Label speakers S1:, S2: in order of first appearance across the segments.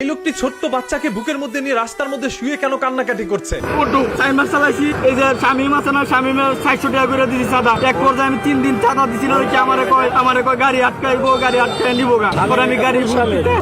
S1: এই লোকটি ছোট্ট বাচ্চাকে বুকের মধ্যে নিয়ে রাস্তার মধ্যে শুয়ে কেন কান্নাকাটি করছে?
S2: এই যে শামিম আছে না, শামিমের 400 টাকা করে দিছি চাঁদা। এক পর্যায়ে আমি 3 দিন চাঁদা দিছিল, আমারে কয় গাড়ি আটকাইবো, গাড়ি আটকাই নিবো গা। তারপর আমি গাড়ি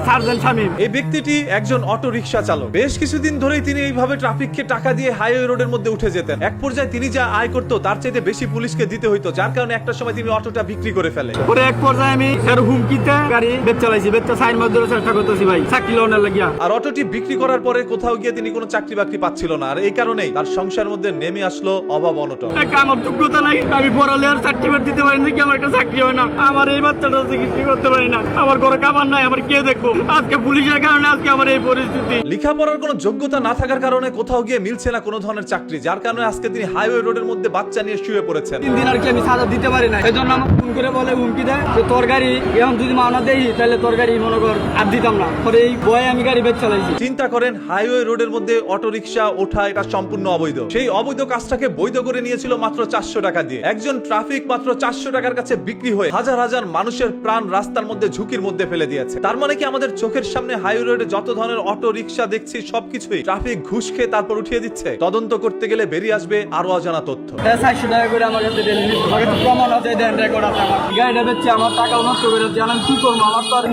S2: সার্জেন শামিম।
S1: এই ব্যক্তিটি একজন অটো রিকশা চালক। বেশ কিছুদিন ধরেই তিনি এইভাবে ট্রাফিককে টাকা দিয়ে হাইওয়ে রোডের মধ্যে উঠে যেতেন। এক পর্যায়ে তিনি যা আয় করতো তার চাইতে বেশি পুলিশকে দিতে হইতো, যার কারণে একটা সময় তিনি অটোটা বিক্রি করে ফেলে।
S2: পরে এক পর্যায়ে আমি হুমকিতে গাড়ি চালাইছি, সাইন মধ্যে চেষ্টা করতেছি ভাই, চাকরি লোনের লাগিয়া।
S1: আর অটোটি বিক্রি করার পরে কোথাও গিয়ে তিনি কোনো চাকরি বাকরি পাচ্ছিল না, আর এই কারণেই তার সংসারের মধ্যে নেমে আসলো অভাব অনটন।
S2: আমার যোগ্যতা নাই, আমি পড়ালেখার সার্টিফিকেট দিতে পারি না, কি আমার একটা চাকরি হয় না, আমার এই বাচ্চাটা চিকিৎসা করতে পারি না, আমার ঘরে খাবার নাই, আমার কে দেখবো? আজকে পুলিশের কারণে আজকে আমার এই পরিস্থিতি।
S1: লেখাপড়ার কোনো যোগ্যতা না থাকার কারণে কোথাও গিয়ে মিলছে না কোনো ধরনের চাকরি, যার কারণে আজকে তিনি হাইওয়ে রোডের মধ্যে বাচ্চা নিয়ে শুয়ে পড়েছেন।
S2: 3 দিন আর কি আমি সাজা দিতে পারি না, এজন্য আমার ফোন করে বলে হুমকি দেয় যে তোর গাড়ি এখন যদি মানা দেই তাহলে তোর গাড়ি মনে কর আর দিতাম না। পরে এই ভয়ে আমি গাড়ি বেচ চালাইছি।
S1: চিন্তা করেন, হাইওয়ে রোডের মধ্যে অটো রিকশা ওঠা এটা সম্পূর্ণ অবৈধ। সেই অবৈধ কাজটাকে বৈধ করে নিয়েছিল মাত্র 400 টাকা দিয়ে। একজন ট্রাফিক মাত্র 400 টাকার কাছে বিক্রি হয়ে হাজার হাজার মানুষের প্রাণ রাস্তার মধ্যে ঝুঁকির মধ্যে ফেলে দিয়েছে। তার মানে কি আমাদের চোখের সামনে হাইওয়ে রোডে যত ধরনের অটো রিকশা দেখছি সবকিছুই ট্রাফিক ঘুষ খেয়ে তারপর উঠিয়ে দিচ্ছে? তদন্ত করতে গেলে বেরিয়ে আসবে আরো অজানা তথ্য।
S2: 400 টাকা করে আমার কাছে প্রমাণ আছে, দেন রেকর্ড আছে, আমার গাড়িটা বেচছে, আমার টাকা নষ্ট করে দিচ্ছে, আমি কি করবো? আমার তো আর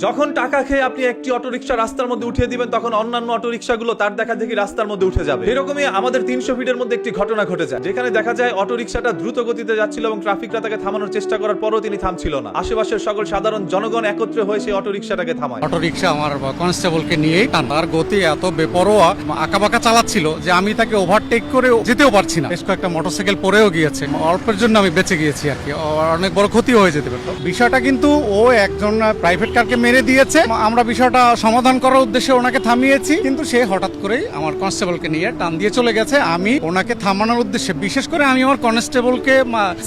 S1: যখন টাকা খেয়ে আপনি একটি অটো রিকশা রাস্তার মধ্যে উঠিয়ে দিবেন, তখন অন্যান্য অটো রিকশাগুলো তার দেখা দেখি রাস্তার মধ্যে উঠে যাবে। এরকমই আমাদের 300 ফিটের মধ্যে একটি ঘটনা ঘটে যায়, যেখানে দেখা যায় অটো রিকশাটা দ্রুত গতিতে যাচ্ছিল এবং ট্রাফিকরা তাকে থামানোর চেষ্টা করার পরও তিনি থামছিল না। আশেপাশের সকল সাধারণ জনগণ একত্রে হয়ে সেই অটো রিকশাটাকে থামায়।
S3: অটো রিকশা আমার কনস্টেবলকে নিয়েই তার গতি এত বেপরোয়া আঁকাবাঁকা চালাচ্ছিল যে আমি তাকে ওভারটেক করে যেতেও পারছি না। বেশ কয়েকটা মোটরসাইকেল পড়েও গিয়েছে, অল্পের জন্য আমি বেঁচে গিয়েছি আর কি, অনেক বড় ক্ষতি হয়ে যেতে পারত। বিষয়টা কিন্তু ও একজন প্রাইভেট কারকে মেরে দিয়েছে। আমরা বিষয়টা সমাধান করার উদ্দেশ্যে ওনাকে থামিয়েছি, কিন্তু সে হঠাৎ করেই আমার কনস্টেবলকে নিয়ে টান দিয়ে চলে গেছে। আমি ওনাকে থামানোর উদ্দেশ্যে, বিশেষ করে আমি আমার কনস্টেবলকে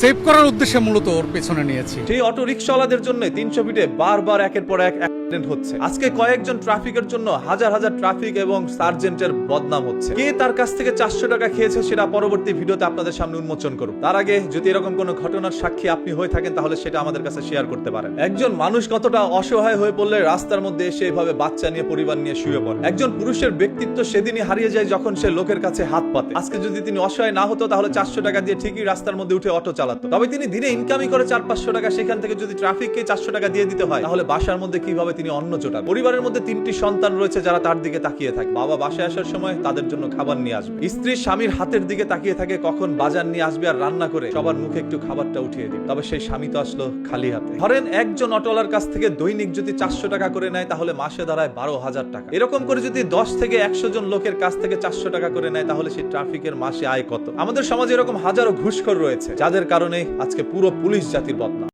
S3: সেভ করার উদ্দেশ্যে মূলত ওর পেছনে নিয়েছি।
S1: সেই অটো রিকশাওয়ালাদের জন্য 300 ফিটে বারবার একের পর এক অ্যাক্সিডেন্ট হচ্ছে। আজকে কয়েকজন ট্রাফিকের জন্য হাজার হাজার ট্রাফিক এবং সার্জেন্টের বদনাম হচ্ছে। কে তার কাছ থেকে 400 টাকা খেয়েছে সেটা পরবর্তী ভিডিওতে আপনাদের সামনে উন্মোচন করব। তার আগে যদি এরকম কোনো ঘটনার সাক্ষী আপনি হয়ে থাকেন তাহলে সেটা আমাদের কাছে শেয়ার করতে পারেন। একজন মানুষ কতটা অসহায় হয়ে পড়লে রাস্তার মধ্যে এসে এভাবে বাচ্চা নিয়ে পরিবার নিয়ে শুয়ে পড়ে। একজন পুরুষের ব্যক্তিত্ব সেদিনই হারিয়ে যায় যখন সে লোকের কাছে হাত পাতে। আজকে যদি তিনি অসহায় না হতো তাহলে 400 টাকা দিয়ে ঠিকই রাস্তার মধ্যে উঠে অটো চালাতো। তবে তিনি দিনে ইনকামই করে 400-500 টাকা, সেখান থেকে যদি ট্রাফিককে 400 টাকা দিয়ে দিতে হয় তাহলে বাসার মধ্যে কিভাবে তিনি অন্ন জোটান? পরিবারের মধ্যে 3টি সন্তান রয়েছে যারা তার দিকে তাকিয়ে থাকে। বাবা বাসায় আসার সময় তাদের জন্য খাবার নিয়ে আসবে, স্ত্রী স্বামীর হাতের দিকে তাকিয়ে থাকে কখন বাজার নিয়ে আসবে আর রান্না করে সবার মুখে একটু খাবারটা উঠিয়ে দিবে। তবে সেই স্বামী তো আসলো খালি হাতে। ধরেন একজন অটোলার কাছ থেকে দৈনিক যদি 400 টাকা করে নেয় তাহলে মাসে দাঁড়ায় 12,000 টাকা। এরকম করে যদি 10 থেকে 100 জন লোকের কাছ থেকে 400 টাকা করে নেয় তাহলে সেই ট্রাফিকের মাসে আয় কত? আমাদের সমাজে এরকম হাজারো ঘুষখোর রয়েছে যাদের কারণে আজকে পুরো পুলিশ জাতির বদনাম।